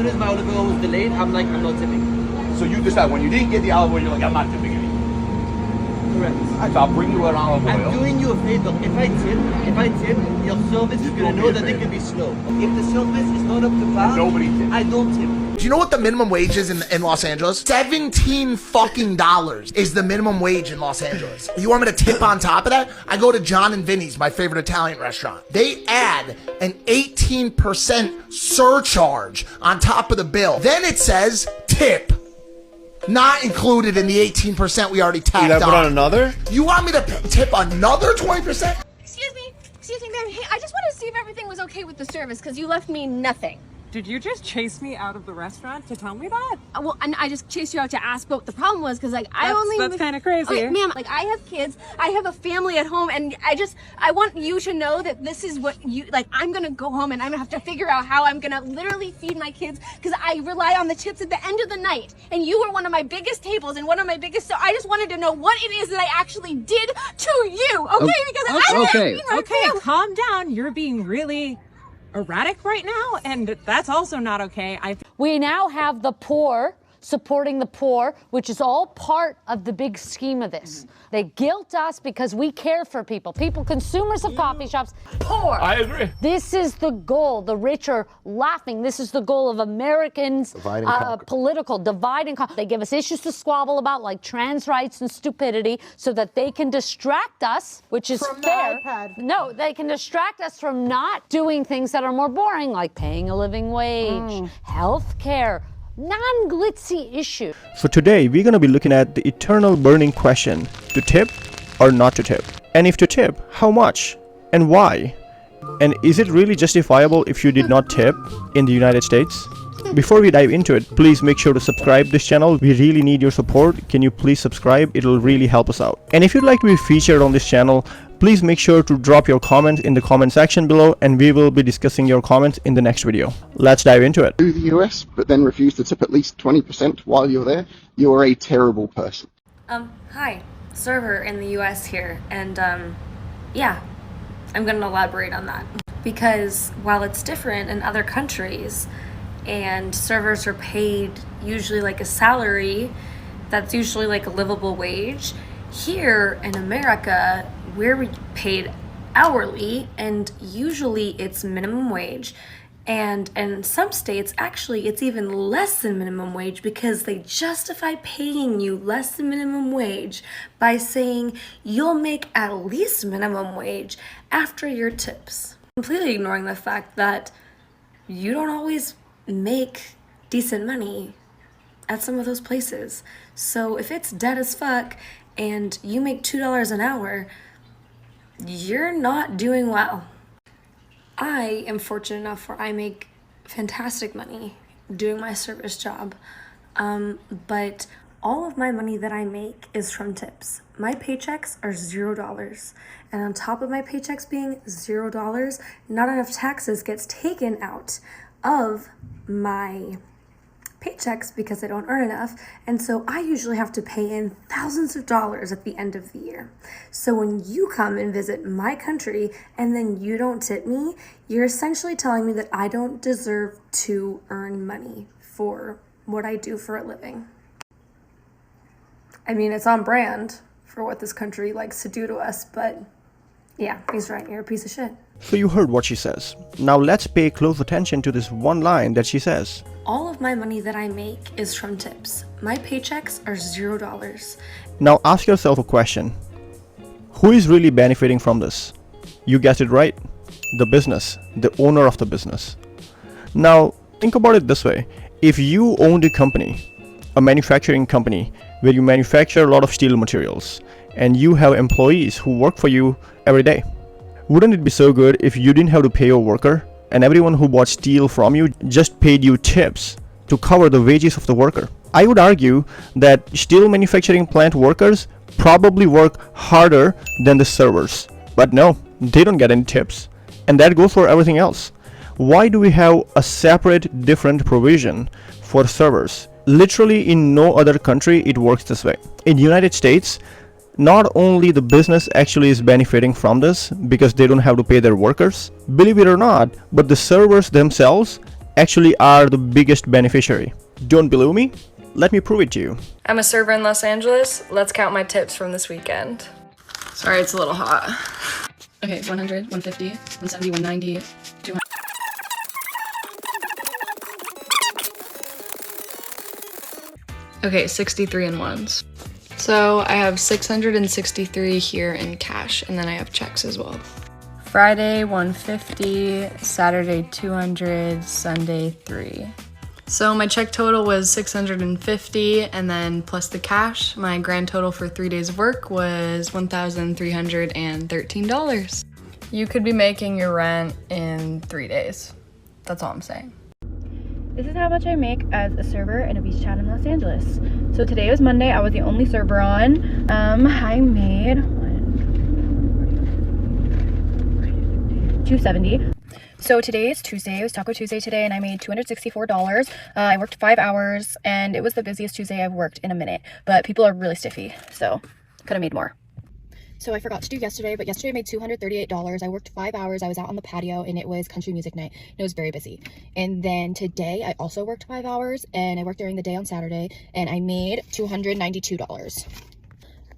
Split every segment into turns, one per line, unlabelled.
soon as my olive oil was delayed, I'm like, I'm not tipping.
So you decide when you didn't get the olive oil, you're like, I'm not tipping anymore.
Correct.
Right, so I'll bring you an olive oil.
I'm doing you a favor. If I tip, your service is gonna know that they can be slow. If the service is not up to par,
nobody tips.
I don't tip.
Do you know what the minimum wage is in Los Angeles? $17 fucking dollars is the minimum wage in Los Angeles. You want me to tip on top of that? I go to John and Vinny's, my favorite Italian restaurant. They add an 18% surcharge on top of the bill. Then it says tip. Not included in the 18% we already tacked on.
You gotta put on another?
You want me to tip another 20%?
Excuse me, ma'am. Hey, I just wanted to see if everything was okay with the service because you left me nothing.
Did you just chase me out of the restaurant to tell me that?
Well, and I just chased you out to ask, but the problem was because
That's kind of crazy.
Okay, ma'am, like I have kids, I have a family at home, and I want you to know that this is what you like. I'm gonna go home and I'm gonna have to figure out how I'm gonna literally feed my kids because I rely on the tips at the end of the night. And you were one of my biggest tables and one of my biggest. So I just wanted to know what it is that I actually did to you, okay? Because
Okay, calm down. You're being really erratic right now, and that's also not okay.
We now have the poor supporting the poor, which is all part of the big scheme of this. They guilt us because we care for people. People, consumers of coffee shops, poor.
I agree.
This is the goal. The rich are laughing. This is the goal of Americans' political divide and conquer. They give us issues to squabble about, like trans rights and stupidity, so that they can distract us, which is
from
fair.
The iPad.
No, they can distract us from not doing things that are more boring, like paying a living wage, health care, non-glitzy issue.
So today we're going to be looking at the eternal burning question: to tip or not to tip? And if to tip, how much and why? And is it really justifiable if you did not tip in the United States? Before we dive into it, please make sure to subscribe this channel. We really need your support. Can you please subscribe? It'll really help us out. And if you'd like to be featured on this channel, please make sure to drop your comments in the comment section below, and we will be discussing your comments in the next video. Let's dive into it.
To the US, but then refuse to tip at least 20% while you're there, you're a terrible person.
Hi, server in the US here, and yeah, I'm gonna elaborate on that. Because while it's different in other countries, and servers are paid usually like a salary, that's usually like a livable wage, here in America, we're paid hourly, and usually it's minimum wage. And in some states, actually, it's even less than minimum wage because they justify paying you less than minimum wage by saying you'll make at least minimum wage after your tips. Completely ignoring the fact that you don't always make decent money at some of those places. So if it's dead as fuck and you make $2 an hour, you're not doing well. I am fortunate enough where I make fantastic money doing my service job, but all of my money that I make is from tips. My paychecks are $0, and on top of my paychecks being $0, not enough taxes gets taken out of my paychecks because I don't earn enough, and so I usually have to pay in thousands of dollars at the end of the year. So when you come and visit my country and then you don't tip me, you're essentially telling me that I don't deserve to earn money for what I do for a living. I mean, it's on brand for what this country likes to do to us, but yeah, he's right, you're a piece of shit.
So you heard what she says. Now let's pay close attention to this one line that she says.
All of my money that I make is from tips. My paychecks are $0.
Now ask yourself a question. Who is really benefiting from this? You guessed it right. The business, the owner of the business. Now think about it this way. If you owned a company, a manufacturing company where you manufacture a lot of steel materials, and you have employees who work for you every day, wouldn't it be so good if you didn't have to pay your worker, and everyone who bought steel from you just paid you tips to cover the wages of the worker? I would argue that steel manufacturing plant workers probably work harder than the servers. But no, they don't get any tips. And that goes for everything else. Why do we have a separate, different provision for servers? Literally in no other country it works this way. In the United States, not only the business actually is benefiting from this because they don't have to pay their workers, believe it or not, but the servers themselves actually are the biggest beneficiary. Don't believe me? Let me prove it to you.
I'm a server in Los Angeles. Let's count my tips from this weekend. Sorry, it's a little hot. Okay, 100, 150, 170, 190, 200. Okay, 63 in ones. So I have 663 here in cash, and then I have checks as well. Friday 150, Saturday 200, Sunday 3. So my check total was 650, and then plus the cash, my grand total for 3 days of work was $1,313. You could be making your rent in 3 days. That's all I'm saying.
This is how much I make as a server in a beach town in Los Angeles. So today was Monday. I was the only server on. I made $270. So today is Tuesday. It was Taco Tuesday today, and I made $264. I worked 5 hours, and it was the busiest Tuesday I've worked in a minute. But people are really stiffy, so could have made more. So I forgot to do yesterday, but yesterday I made $238. I worked 5 hours. I was out on the patio, and it was country music night. It was very busy. And then today I also worked 5 hours, and I worked during the day on Saturday, and I made $292.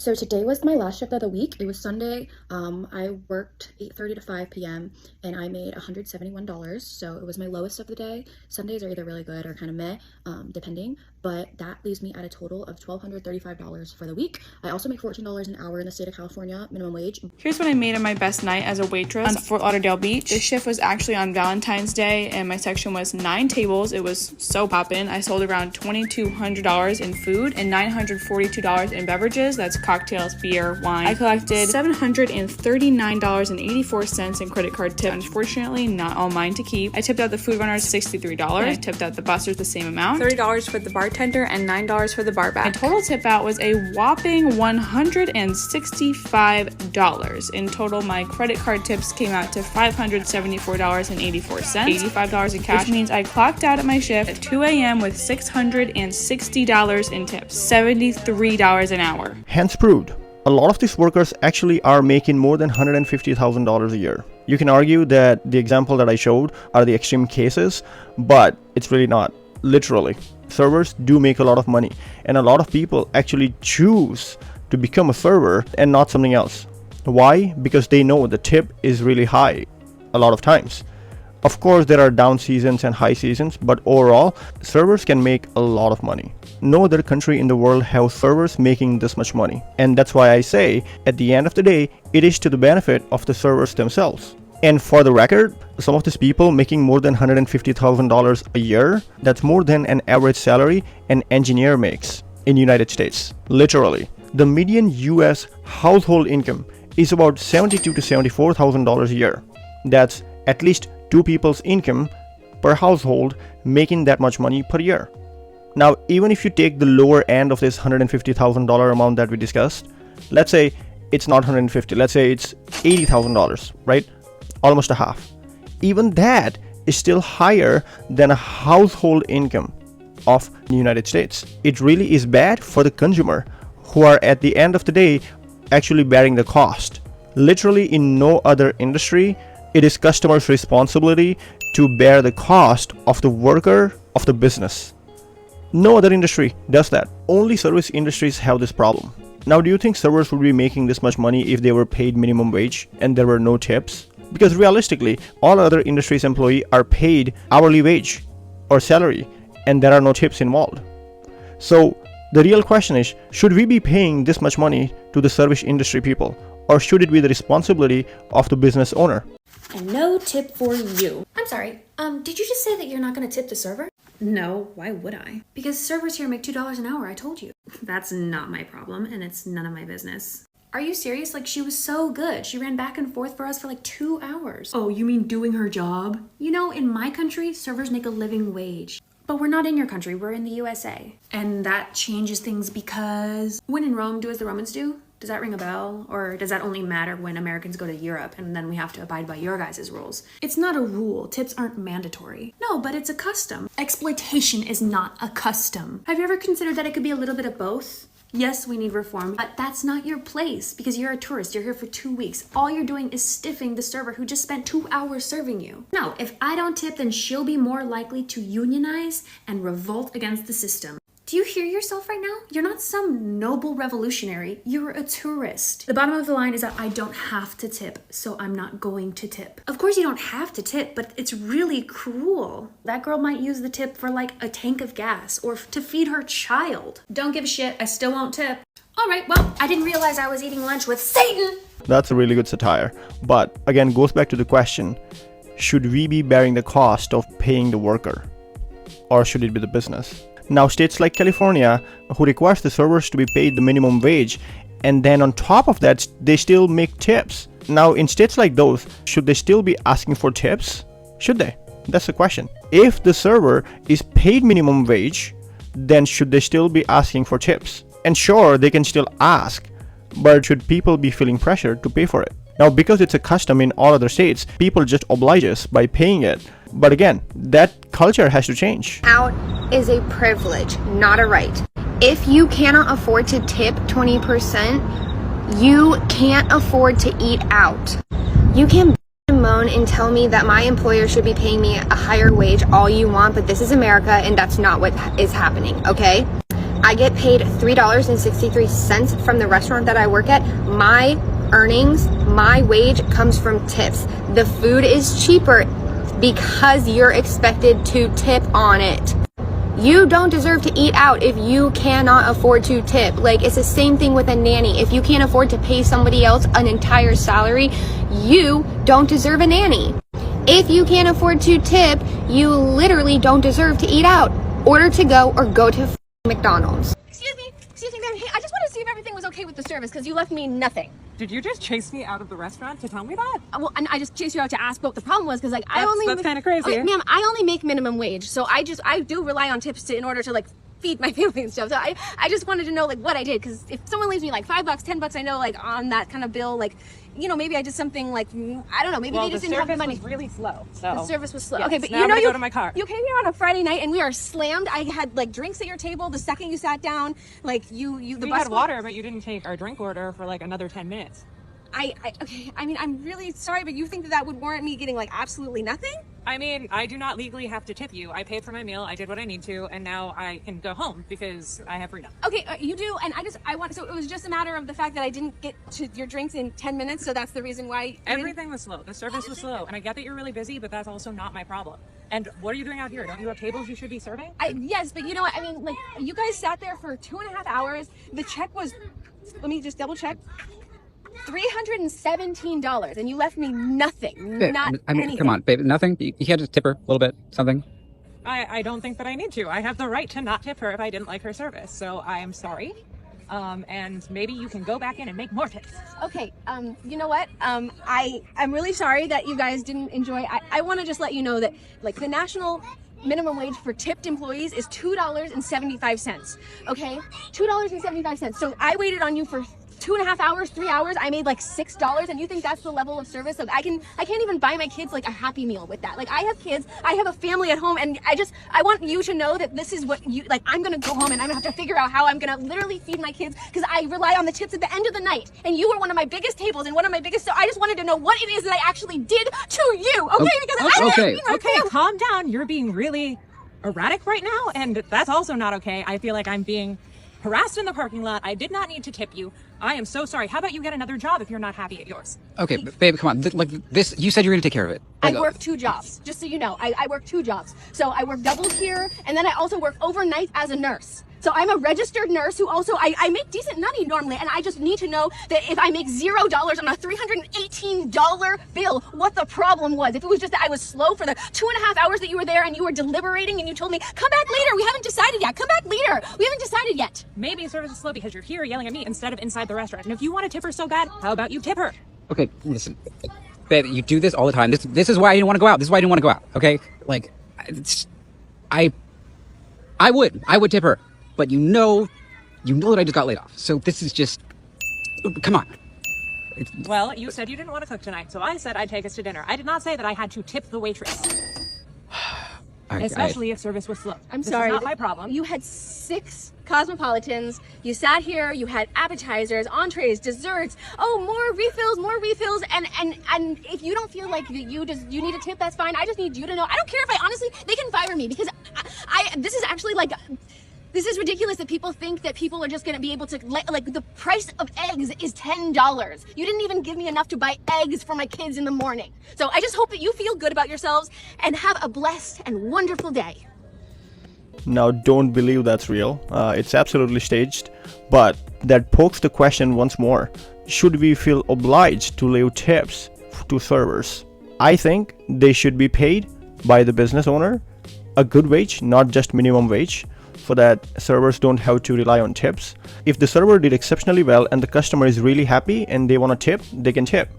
So today was my last shift of the week. It was Sunday. I worked 8:30 to 5 p.m. and I made $171. So it was my lowest of the day. Sundays are either really good or kind of meh, depending. But that leaves me at a total of $1,235 for the week. I also make $14 an hour in the state of California, minimum wage.
Here's what I made on my best night as a waitress on Fort Lauderdale Beach. This shift was actually on Valentine's Day, and my section was 9 tables. It was so poppin'. I sold around $2,200 in food and $942 in beverages. That's cocktails, beer, wine. I collected $739.84 in credit card tips. Unfortunately, not all mine to keep. I tipped out the food runners $63. I tipped out the bussers the same amount, $30 for the bartender and $9 for the bar back. My total tip out was a whopping $165. In total, my credit card tips came out to $574.84, $85 in cash, which means I clocked out at my shift at 2 a.m. with $660 in tips, $73 an hour.
Hence proved, a lot of these workers actually are making more than $150,000 a year. You can argue that the example that I showed are the extreme cases, but it's really not. Literally, servers do make a lot of money, and a lot of people actually choose to become a server and not something else. Why? Because they know the tip is really high a lot of times. Of course, there are down seasons and high seasons, but overall, servers can make a lot of money. No other country in the world has servers making this much money. And that's why I say, at the end of the day, it is to the benefit of the servers themselves. And for the record, some of these people making more than $150,000 a year, that's more than an average salary an engineer makes in United States. Literally. The median US household income is about $72,000 to $74,000 a year. That's at least 2 people's income per household making that much money per year. Now, even if you take the lower end of this $150,000 amount that we discussed, let's say it's not $150,000, let's say it's $80,000, right? Almost a half. Even that is still higher than a household income of the United States. It really is bad for the consumer, who are at the end of the day actually bearing the cost. Literally in no other industry, it is customers' responsibility to bear the cost of the worker of the business. No other industry does that. Only service industries have this problem. Now, do you think servers would be making this much money if they were paid minimum wage and there were no tips? Because realistically, all other industries' employees are paid hourly wage or salary, and there are no tips involved. So the real question is, should we be paying this much money to the service industry people, or should it be the responsibility of the business owner?
And no tip for you. I'm sorry, did you just say that you're not gonna tip the server?
No, why would I?
Because servers here make $2 an hour, I told you.
That's not my problem, and it's none of my business.
Are you serious? Like, she was so good. She ran back and forth for us for like 2 hours.
Oh, you mean doing her job?
You know, in my country, servers make a living wage. But we're not in your country, we're in the USA.
And that changes things because...
When in Rome, do as the Romans do? Does that ring a bell? Or does that only matter when Americans go to Europe and then we have to abide by your guys' rules?
It's not a rule. Tips aren't mandatory.
No, but it's a custom.
Exploitation is not a custom.
Have you ever considered that it could be a little bit of both?
Yes, we need reform, but that's not your place because you're a tourist. You're here for 2 weeks. All you're doing is stiffing the server who just spent 2 hours serving you. No, if I don't tip, then she'll be more likely to unionize and revolt against the system. Do you hear yourself right now? You're not some noble revolutionary. You're a tourist. The bottom of the line is that I don't have to tip, so I'm not going to tip. Of course you don't have to tip, but it's really cruel. That girl might use the tip for like a tank of gas or to feed her child. Don't give a shit. I still won't tip. All right, well, I didn't realize I was eating lunch with Satan.
That's a really good satire. But again, goes back to the question, should we be bearing the cost of paying the worker? Or should it be the business? Now, states like California, who requires the servers to be paid the minimum wage, and then on top of that, they still make tips. Now, in states like those, should they still be asking for tips? Should they? That's the question. If the server is paid minimum wage, then should they still be asking for tips? And sure, they can still ask, but should people be feeling pressure to pay for it? Now, because it's a custom in all other states, people just oblige us by paying it. But again, that culture has to change.
Out is a privilege, not a right. If you cannot afford to tip 20%, you can't afford to eat out. You can moan and tell me that my employer should be paying me a higher wage all you want, but this is America and that's not what is happening, okay? I get paid $3.63 from the restaurant that I work at. My earnings, my wage comes from tips. The food is cheaper because you're expected to tip on it. You don't deserve to eat out if you cannot afford to tip. Like, it's the same thing with a nanny. If you can't afford to pay somebody else an entire salary, you don't deserve a nanny. If you can't afford to tip, you literally don't deserve to eat out. Order to go or go to McDonald's.
Excuse me, ma'am. Hey, I just want to see if everything was okay with the service because you left me nothing.
Did you just chase me out of the restaurant to tell me that?
Well, and I just chased you out to ask what the problem was because, like,
that's kind of crazy.
Okay, ma'am, I only make minimum wage, so I do rely on tips in order to, like, feed my family and stuff. So I just wanted to know, like, what I did, because if someone leaves me like $5, $10, I know, like, on that kind of bill, like, you know, maybe I did something like, I don't know, maybe they just didn't have the money.
The service was really slow. So
the service was slow.
Yes,
okay, but
now
you know,
I'm gonna go to my car.
You came here on a Friday night and we are slammed. I had like drinks at your table the second you sat down. Like we
had water, but you didn't take our drink order for like another 10 minutes.
Okay, I mean, I'm really sorry, but you think that would warrant me getting like absolutely nothing?
I mean, I do not legally have to tip you. I paid for my meal, I did what I need to, and now I can go home because I have freedom.
Okay, you do, and so it was just a matter of the fact that I didn't get to your drinks in 10 minutes, so that's the reason why.
Everything was slow. The service was slow, and I get that you're really busy, but that's also not my problem. And what are you doing out here? Don't you have tables you should be serving?
Yes, but you know what? I mean, like, you guys sat there for 2.5 hours. The check was, let me just double check. $317, and you left me nothing.
Babe,
not
I mean,
anything.
come on, babe, nothing? You can't just tip her a little bit, something?
I don't think that I need to. I have the right to not tip her if I didn't like her service, so I am sorry. And maybe you can go back in and make more tips.
Okay, you know what? I'm really sorry that you guys didn't enjoy. I want to just let you know that, like, the national minimum wage for tipped employees is $2.75. Okay, $2.75. So I waited on you for 2.5 hours, 3 hours. I made like $6, and you think that's the level of service? So I can't even buy my kids like a Happy Meal with that. Like, I have kids, I have a family at home, and I want you to know that this is what you like. I'm gonna go home and I'm gonna have to figure out how I'm gonna literally feed my kids because I rely on the tips at the end of the night. And you were one of my biggest tables and one of my biggest. So I just wanted to know what it is that I actually did to you. Okay, because
Okay, calm down. You're being really erratic right now, and that's also not okay. I feel like I'm being harassed in the parking lot. I did not need to tip you. I am so sorry. How about you get another job if you're not happy at yours?
Okay, babe, come on. Like this, you said you were gonna take care of it.
I work 2 jobs, just so you know. I work 2 jobs. So I work doubles here, and then I also work overnight as a nurse. So I'm a registered nurse who also, I make decent money normally, and I just need to know that if I make $0 on a $318 bill, what the problem was. If it was just that I was slow for the 2.5 hours that you were there and you were deliberating and you told me, come back later, we haven't decided yet, come back later, we haven't decided yet.
Maybe service is slow because you're here yelling at me instead of inside the restaurant. And if you want to tip her so bad, how about you tip her?
Okay, listen, babe, you do this all the time. This is why I didn't want to go out. This is why I didn't want to go out. Okay, like, I would tip her. But you know that I just got laid off. So this is just, come on.
Well, you said you didn't want to cook tonight, so I said I'd take us to dinner. I did not say that I had to tip the waitress. especially if service was slow.
I'm
This
sorry.
is not my problem.
You had 6 Cosmopolitans. You sat here. You had appetizers, entrees, desserts. Oh, more refills. And if you don't feel like you need a tip, that's fine. I just need you to know. I don't care if they can fire me because this is actually like. This is ridiculous that people think that people are just going to be able to, like, the price of eggs is $10. You didn't even give me enough to buy eggs for my kids in the morning. So I just hope that you feel good about yourselves and have a blessed and wonderful day.
Now, don't believe that's real. It's absolutely staged. But that pokes the question once more. Should we feel obliged to leave tips to servers? I think they should be paid by the business owner a good wage, not just minimum wage, so that servers don't have to rely on tips. If the server did exceptionally well and the customer is really happy and they want to tip, they can tip.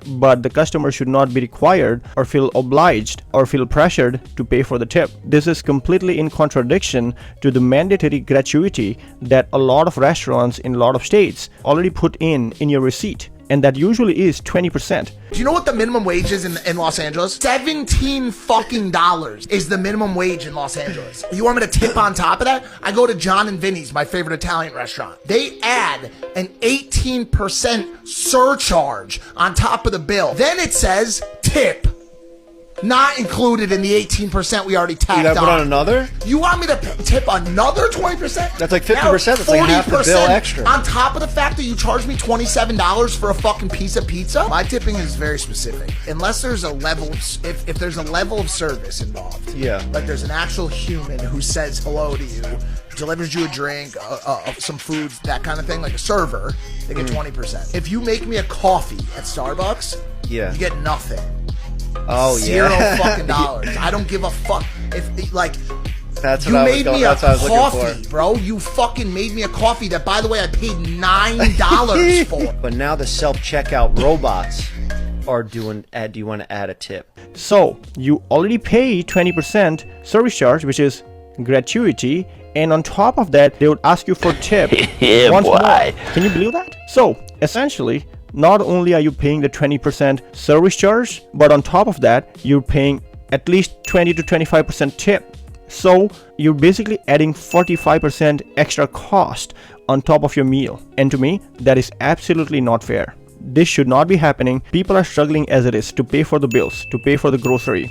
But the customer should not be required or feel obliged or feel pressured to pay for the tip. This is completely in contradiction to the mandatory gratuity that a lot of restaurants in a lot of states already put in your receipt. And that usually is 20%.
Do you know what the minimum wage is in Los Angeles? $17 fucking dollars is the minimum wage in Los Angeles. You want me to tip on top of that? I go to John and Vinny's, my favorite Italian restaurant. They add an 18% surcharge on top of the bill. Then it says tip. Not included in the 18% we already tacked on.
You gotta put on another?
You want me to tip another 20%?
That's like 50%. That's like half the bill extra.
On top of the fact that you charge me $27 for a fucking piece of pizza? My tipping is very specific. Unless there's a level, if there's a level of service involved.
Yeah.
Like there's an actual human who says hello to you, delivers you a drink, some food, that kind of thing, like a server, they get 20%. If you make me a coffee at Starbucks, you get nothing.
Oh,
Zero
yeah.
fucking dollars. I don't give a fuck if, like,
that's
you
what
made me a
looking
coffee,
for.
bro. You fucking made me a coffee that, by the way, I paid $9 for.
But now the self-checkout robots are doing, do you want to add a tip?
So, you already pay 20% service charge, which is gratuity, and on top of that, they would ask you for tip once more. Can you believe that? So, essentially, not only are you paying the 20% service charge, but on top of that, you're paying at least 20 to 25% tip. So you're basically adding 45% extra cost on top of your meal. And to me, that is absolutely not fair. This should not be happening. People are struggling as it is to pay for the bills, to pay for the grocery,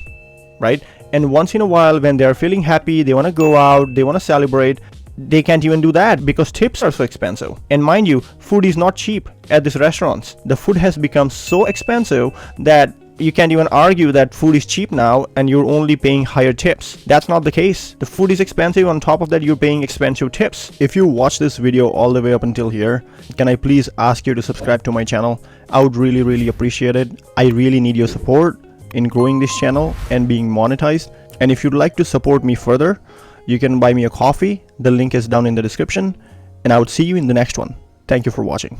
right? And once in a while, when they're feeling happy, they want to go out, they want to celebrate, they can't even do that because tips are so expensive. And mind you, food is not cheap at these restaurants. The food has become so expensive that you can't even argue that food is cheap now and you're only paying higher tips. That's not the case. The food is expensive. On top of that, you're paying expensive tips. If you watch this video all the way up until here, can I please ask you to subscribe to my channel? I would really appreciate it. I really need your support in growing this channel and being monetized. And if you'd like to support me further, you can buy me a coffee. The link is down in the description. And I would see you in the next one. Thank you for watching.